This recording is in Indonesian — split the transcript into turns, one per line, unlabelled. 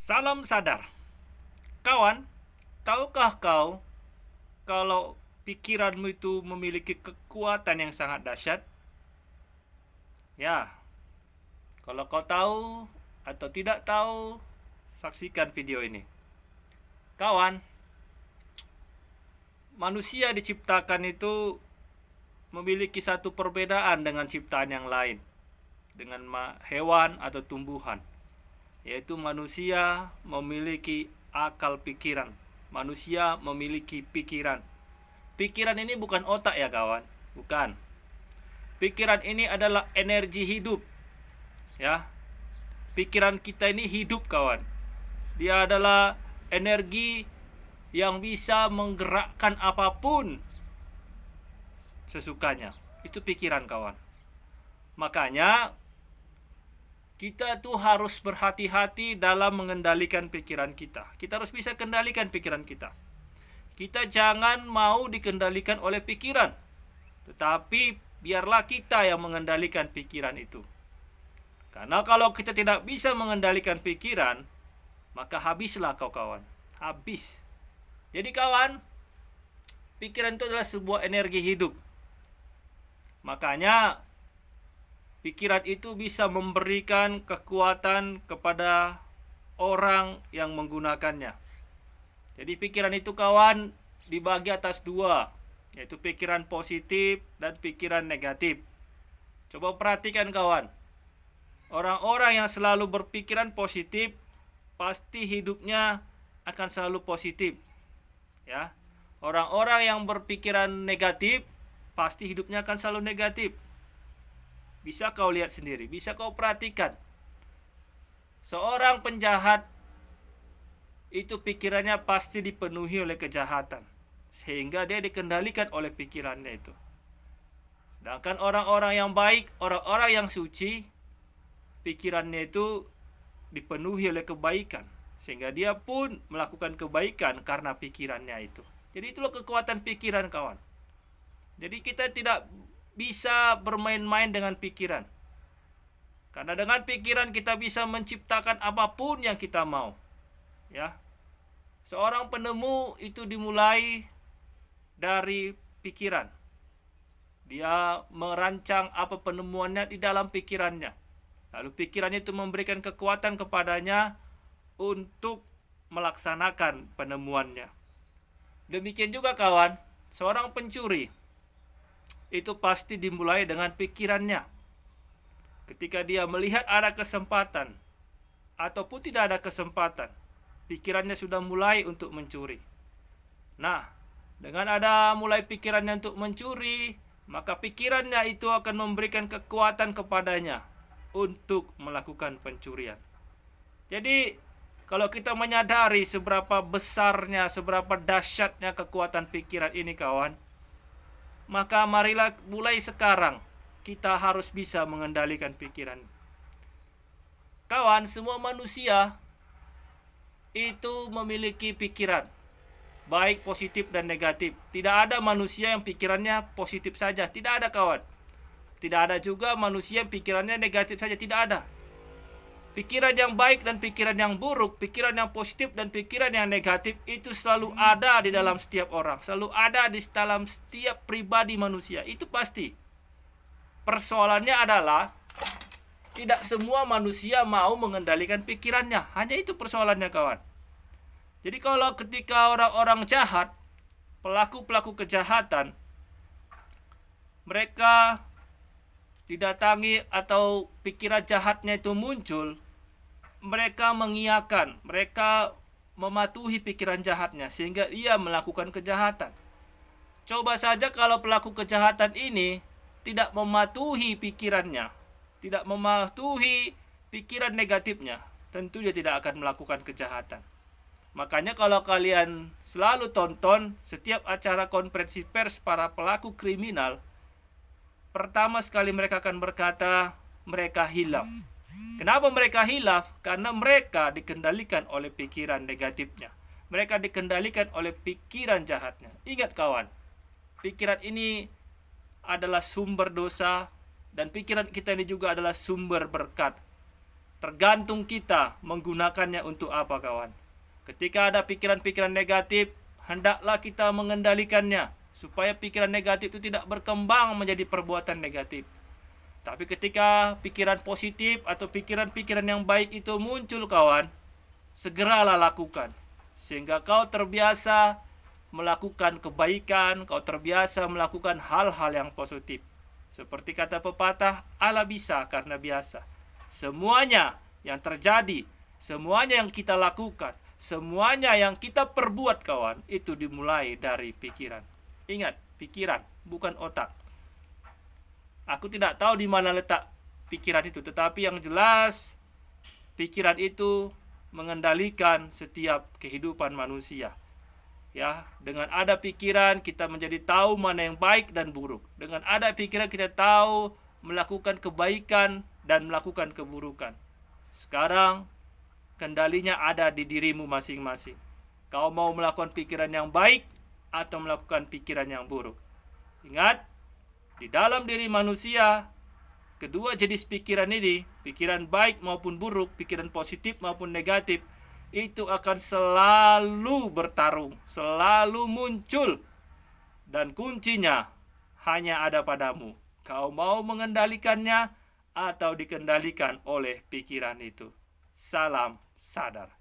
Salam sadar. Kawan, tahukah kau kalau pikiranmu itu memiliki kekuatan yang sangat dahsyat? Ya, kalau kau tahu atau tidak tahu, saksikan video ini. Kawan, manusia diciptakan itu memiliki satu perbedaan dengan ciptaan yang lain, dengan hewan atau tumbuhan, yaitu manusia memiliki akal pikiran. Manusia memiliki pikiran. Pikiran ini bukan otak ya kawan, bukan. Pikiran ini adalah energi hidup. Ya. Pikiran kita ini hidup kawan. Dia adalah energi yang bisa menggerakkan apapun sesukanya. Itu pikiran kawan. Makanya kita tuh harus berhati-hati dalam mengendalikan pikiran kita. Kita harus bisa kendalikan pikiran kita. Kita jangan mau dikendalikan oleh pikiran, tetapi biarlah kita yang mengendalikan pikiran itu. Karena kalau kita tidak bisa mengendalikan pikiran, maka habislah kau kawan. Habis. Jadi kawan, pikiran itu adalah sebuah energi hidup. Makanya pikiran itu bisa memberikan kekuatan kepada orang yang menggunakannya. Jadi pikiran itu kawan dibagi atas dua, yaitu pikiran positif dan pikiran negatif. Coba perhatikan kawan. Orang-orang yang selalu berpikiran positif pasti hidupnya akan selalu positif. Ya. Orang-orang yang berpikiran negatif pasti hidupnya akan selalu negatif. Bisa kau lihat sendiri, bisa kau perhatikan. Seorang penjahat itu pikirannya pasti dipenuhi oleh kejahatan, sehingga dia dikendalikan oleh pikirannya itu. Sedangkan orang-orang yang baik, orang-orang yang suci, pikirannya itu dipenuhi oleh kebaikan, sehingga dia pun melakukan kebaikan karena pikirannya itu. Jadi itulah kekuatan pikiran kawan. Jadi kita tidak bisa bermain-main dengan pikiran. Karena dengan pikiran kita bisa menciptakan apapun yang kita mau. Ya. Seorang penemu itu dimulai dari pikiran. Dia merancang apa penemuannya di dalam pikirannya. Lalu pikirannya itu memberikan kekuatan kepadanya untuk melaksanakan penemuannya. Demikian juga kawan, seorang pencuri itu pasti dimulai dengan pikirannya. Ketika dia melihat ada kesempatan ataupun tidak ada kesempatan, pikirannya sudah mulai untuk mencuri. Nah, dengan ada mulai pikirannya untuk mencuri, maka pikirannya itu akan memberikan kekuatan kepadanya untuk melakukan pencurian. Jadi, kalau kita menyadari seberapa besarnya, seberapa dahsyatnya kekuatan pikiran ini kawan, maka marilah mulai sekarang kita harus bisa mengendalikan pikiran. Kawan, semua manusia itu memiliki pikiran, baik positif dan negatif. Tidak ada manusia yang pikirannya positif saja, tidak ada kawan. Tidak ada juga manusia yang pikirannya negatif saja, tidak ada. Pikiran yang baik dan pikiran yang buruk, pikiran yang positif dan pikiran yang negatif itu selalu ada di dalam setiap orang, selalu ada di dalam setiap pribadi manusia, itu pasti. Persoalannya adalah tidak semua manusia mau mengendalikan pikirannya, hanya itu persoalannya kawan. Jadi kalau ketika orang-orang jahat, pelaku-pelaku kejahatan, mereka didatangi atau pikiran jahatnya itu muncul, mereka mengiyakan, mereka mematuhi pikiran jahatnya sehingga ia melakukan kejahatan. Coba saja kalau pelaku kejahatan ini tidak mematuhi pikirannya, tidak mematuhi pikiran negatifnya, tentu dia tidak akan melakukan kejahatan. Makanya kalau kalian selalu tonton setiap acara konferensi pers para pelaku kriminal, pertama sekali mereka akan berkata mereka hilaf. Kenapa mereka hilaf? Karena mereka dikendalikan oleh pikiran negatifnya. Mereka dikendalikan oleh pikiran jahatnya. Ingat kawan, pikiran ini adalah sumber dosa dan pikiran kita ini juga adalah sumber berkat. Tergantung kita menggunakannya untuk apa, kawan. Ketika ada pikiran-pikiran negatif, hendaklah kita mengendalikannya supaya pikiran negatif itu tidak berkembang menjadi perbuatan negatif. Tapi ketika pikiran positif atau pikiran-pikiran yang baik itu muncul, kawan, segeralah lakukan. Sehingga kau terbiasa melakukan kebaikan, kau terbiasa melakukan hal-hal yang positif. Seperti kata pepatah, Allah bisa karena biasa. Semuanya yang terjadi, semuanya yang kita lakukan, semuanya yang kita perbuat, kawan, itu dimulai dari pikiran. Ingat, pikiran, bukan otak. Aku tidak tahu di mana letak pikiran itu, tetapi yang jelas pikiran itu mengendalikan setiap kehidupan manusia. Ya, dengan ada pikiran kita menjadi tahu mana yang baik dan buruk. Dengan ada pikiran kita tahu melakukan kebaikan dan melakukan keburukan. Sekarang kendalinya ada di dirimu masing-masing. Kau mau melakukan pikiran yang baik atau melakukan pikiran yang buruk. Ingat, di dalam diri manusia, kedua jenis pikiran ini, pikiran baik maupun buruk, pikiran positif maupun negatif, itu akan selalu bertarung, selalu muncul. Dan kuncinya hanya ada padamu. Kau mau mengendalikannya atau dikendalikan oleh pikiran itu. Salam sadar.